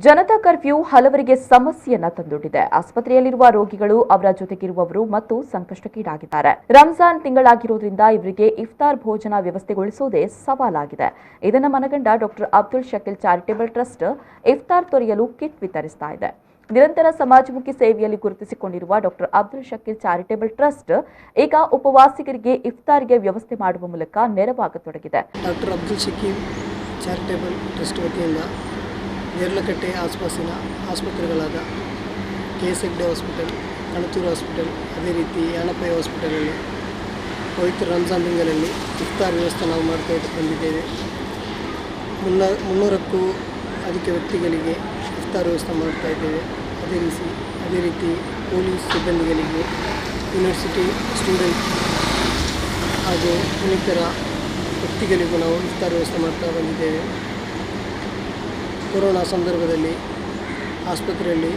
Janata curfew ಹಲವರಿಗೆ ಸಮಸ್ಯೆಯನ್ನ ತಂದೊಡ್ಡಿದೆ. ಆಸ್ಪತ್ರೆಯಲ್ಲಿರುವ ರೋಗಿಗಳು, ಅವರ ಜೊತೆಗಿರುವವರು ಮತ್ತು ಸಂಕಷ್ಟಕ್ಕೀಡಾಗಿದ್ದಾರೆ. ರಂಜಾನ್ ತಿಂಗಳಾಗಿರೋದ್ರಿಂದ ಇವರಿಗೆ ಇಫ್ತಾರ್ ಭೋಜನ ವ್ಯವಸ್ಥೆಗೊಳಿಸುವುದೇ ಸವಾಲಾಗಿದೆ. ಇದನ್ನು ಮನಗಂಡ doctor Abdul Shakeel charitable trust ಇಫ್ತಾರ್ ತೊರೆಯಲು ಕಿಟ್ ವಿತರಿಸ್ತಾ ಇದೆ. ನಿರಂತರ ಸಮಾಜಮುಖಿ ಸೇವೆಯಲ್ಲಿ ಗುರುತಿಸಿಕೊಂಡಿರುವ doctor Abdul Shakeel charitable trust ಈಗ ಉಪವಾಸಿಗರಿಗೆ ಇಫ್ತಾರ್ಗೆ ವ್ಯವಸ್ಥೆ ಮಾಡುವ ಮೂಲಕ ನೆರವಾಗತೊಡಗಿದೆ. Doctor Abdul Shakeel charitable trust ವತಿಯಿಂದ ನೇರ್ಲಕಟ್ಟೆ ಆಸುಪಾಸಿನ ಆಸ್ಪತ್ರೆಗಳಾದ KS Hegde hospital, Kanachur hospital, ಅದೇ ರೀತಿ ಯಾಣಪೈ ಹಾಸ್ಪಿಟಲಲ್ಲಿ ಪವಿತ್ರ ರಂಜಾನ್ ತಿಂಗಳಲ್ಲಿ ಇಫ್ತಾರ್ ವ್ಯವಸ್ಥೆ ನಾವು ಮಾಡ್ತಾ ಬಂದಿದ್ದೇವೆ. 300ಕ್ಕೂ ಅಧಿಕ ವ್ಯಕ್ತಿಗಳಿಗೆ ಇಫ್ತಾರ್ ವ್ಯವಸ್ಥೆ ಮಾಡ್ತಾ ಇದ್ದೇವೆ. ಅದೇ ರೀತಿ ಪೊಲೀಸ್ ಸಿಬ್ಬಂದಿಗಳಿಗೆ, ಯೂನಿವರ್ಸಿಟಿ ಸ್ಟೂಡೆಂಟ್ ಹಾಗೂ ಇನ್ನಿತರ ವ್ಯಕ್ತಿಗಳಿಗೂ ನಾವು ಇಫ್ತಾರ್ ವ್ಯವಸ್ಥೆ ಮಾಡ್ತಾ ಬಂದಿದ್ದೇವೆ. ಕೊರೋನಾ ಸಂದರ್ಭದಲ್ಲಿ ಆಸ್ಪತ್ರೆಯಲ್ಲಿ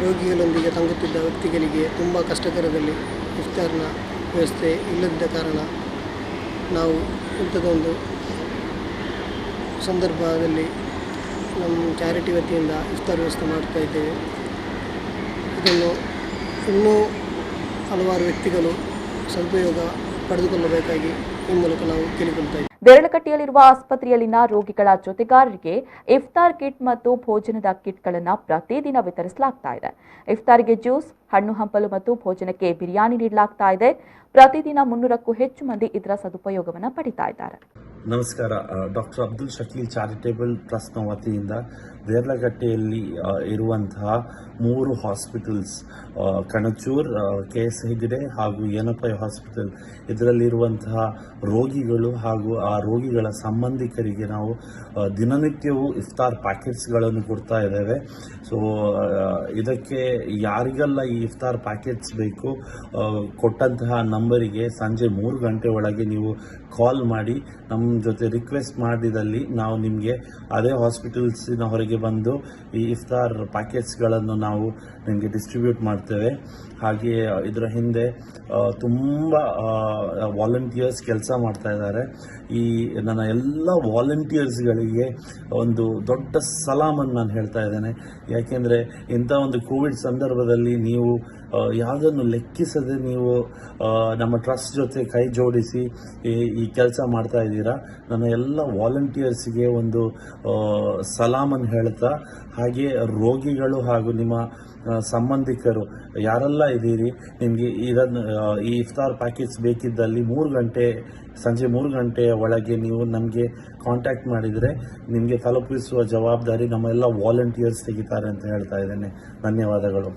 ರೋಗಿಗಳೊಂದಿಗೆ ತಂಗುತ್ತಿದ್ದ ವ್ಯಕ್ತಿಗಳಿಗೆ ತುಂಬ ಕಷ್ಟಕರದಲ್ಲಿ ಇಫ್ತಾರ್ನ ವ್ಯವಸ್ಥೆ ಇಲ್ಲದಿದ್ದ ಕಾರಣ ನಾವು ಇಂಥದ್ದೊಂದು ಸಂದರ್ಭದಲ್ಲಿ ನಮ್ಮ ಚಾರಿಟಿ ವತಿಯಿಂದ ಇಫ್ತಾರ್ ವ್ಯವಸ್ಥೆ ಮಾಡ್ತಾ ಇದ್ದೇವೆ. ಇದನ್ನು ಇನ್ನೂ ಹಲವಾರು ವ್ಯಕ್ತಿಗಳು ಸದುಪಯೋಗ ಪಡೆದುಕೊಳ್ಳಬೇಕಾಗಿ ಈ ಮೂಲಕ ನಾವು ಕೇಳಿಕೊಳ್ತಾ ಇದ್ದೇವೆ. ದೇರಳಕಟ್ಟೆಯಲ್ಲಿರುವ ಆಸ್ಪತ್ರೆಯಲ್ಲಿನ ರೋಗಿಗಳ ಜೊತೆಗಾರರಿಗೆ ಇಫ್ತಾರ್ ಕಿಟ್ ಮತ್ತು ಭೋಜನದ ಕಿಟ್ಗಳನ್ನು ಪ್ರತಿದಿನ ವಿತರಿಸಲಾಗ್ತಾ ಇದೆ. ಇಫ್ತಾರಿಗೆ ಜ್ಯೂಸ್, ಹಣ್ಣು ಹಂಪಲು ಮತ್ತು ಭೋಜನಕ್ಕೆ ಬಿರಿಯಾನಿ ನೀಡಲಾಗ್ತಾ ಇದೆ. ಪ್ರತಿದಿನ 300ಕ್ಕೂ ಹೆಚ್ಚು ಮಂದಿ ಇದರ ಸದುಪಯೋಗವನ್ನು ಪಡಿತಾ ಇದ್ದಾರೆ. ನಮಸ್ಕಾರ. ಡಾಕ್ಟರ್ ಅಬ್ದುಲ್ ಶಕೀಲ್ ಚಾರಿಟೇಬಲ್ ಟ್ರಸ್ಟ್ನ ವತಿಯಿಂದ ದೇರ್ಲಗಟ್ಟೆಯಲ್ಲಿ ಇರುವಂತಹ 3 ಹಾಸ್ಪಿಟಲ್ಸ್, ಕಣಚೂರ್, KS ಹೆಗ್ಡೆ ಹಾಗೂ ಯನಪೈ ಹಾಸ್ಪಿಟಲ್, ಇದರಲ್ಲಿರುವಂತಹ ರೋಗಿಗಳು ಹಾಗೂ ಆ ರೋಗಿಗಳ ಸಂಬಂಧಿಕರಿಗೆ ನಾವು ದಿನನಿತ್ಯವೂ ಇಫ್ತಾರ್ ಪ್ಯಾಕೆಟ್ಸ್ಗಳನ್ನು ಕೊಡ್ತಾ ಇದ್ದೇವೆ. ಸೊ ಇದಕ್ಕೆ ಯಾರಿಗೆಲ್ಲ ಈ ಇಫ್ತಾರ್ ಪ್ಯಾಕೆಟ್ಸ್ ಬೇಕು, ಕೊಟ್ಟಂತಹ ನಂಬರಿಗೆ ಸಂಜೆ 3 ಗಂಟೆ ಒಳಗೆ ನೀವು ಕಾಲ್ ಮಾಡಿ ನಮ್ಮ ಜೊತೆ ರಿಕ್ವೆಸ್ಟ್ ಮಾಡಿದಲ್ಲಿ ನಾವು ನಿಮಗೆ ಅದೇ ಹಾಸ್ಪಿಟಲ್ಸಿನ ಹೊರಗೆ ಬಂದು ಈ ಇಫ್ತಾರ್ ಪ್ಯಾಕೆಟ್ಸ್ಗಳನ್ನು ನಾವು ನಿಮಗೆ ಡಿಸ್ಟ್ರಿಬ್ಯೂಟ್ ಮಾಡ್ತೇವೆ. ಹಾಗೆ ಇದರ ಹಿಂದೆ ತುಂಬ ವಾಲಂಟಿಯರ್ಸ್ ಕೆಲಸ ಮಾಡ್ತಾ ಇದ್ದಾರೆ. ಈ ನನ್ನ ಎಲ್ಲ ವಾಲಂಟಿಯರ್ಸ್ಗಳಿಗೆ ಒಂದು ದೊಡ್ಡ ಸಲಾಮನ್ನು ನಾನು ಹೇಳ್ತಾ ಇದ್ದೇನೆ. ಯಾಕೆಂದರೆ ಇಂಥ ಒಂದು ಕೋವಿಡ್ ಸಂದರ್ಭದಲ್ಲಿ ನೀವು ಯಾವುದನ್ನು ಲೆಕ್ಕಿಸದೆ ನೀವು ನಮ್ಮ ಟ್ರಸ್ಟ್ ಜೊತೆ ಕೈ ಜೋಡಿಸಿ ಈ ಕೆಲಸ ಮಾಡ್ತಾ ಇದ್ದೀರಾ. ನನ್ನ ಎಲ್ಲ ವಾಲಂಟಿಯರ್ಸ್ಗೆ ಒಂದು ಸಲಾಮನ್ನು ಹೇಳ್ತಾ, ಹಾಗೆ ರೋಗಿಗಳು ಹಾಗೂ ನಿಮ್ಮ ಸಂಬಂಧಿಕರು ಯಾರೆಲ್ಲ ಇದ್ದೀರಿ, ನಿಮಗೆ ಈ ಇಫ್ತಾರ್ ಪ್ಯಾಕೆಟ್ಸ್ ಬೇಕಿದ್ದಲ್ಲಿ ಸಂಜೆ 3 ಗಂಟೆಯ ಒಳಗೆ ನೀವು ನಮಗೆ ಕಾಂಟ್ಯಾಕ್ಟ್ ಮಾಡಿದರೆ ನಿಮಗೆ ತಲುಪಿಸುವ ಜವಾಬ್ದಾರಿ ನಮ್ಮ ಎಲ್ಲ ವಾಲಂಟಿಯರ್ಸ್ ತೆಗಿತಾರೆ ಅಂತ ಹೇಳ್ತಾ ಇದ್ದೇನೆ. ಧನ್ಯವಾದಗಳು.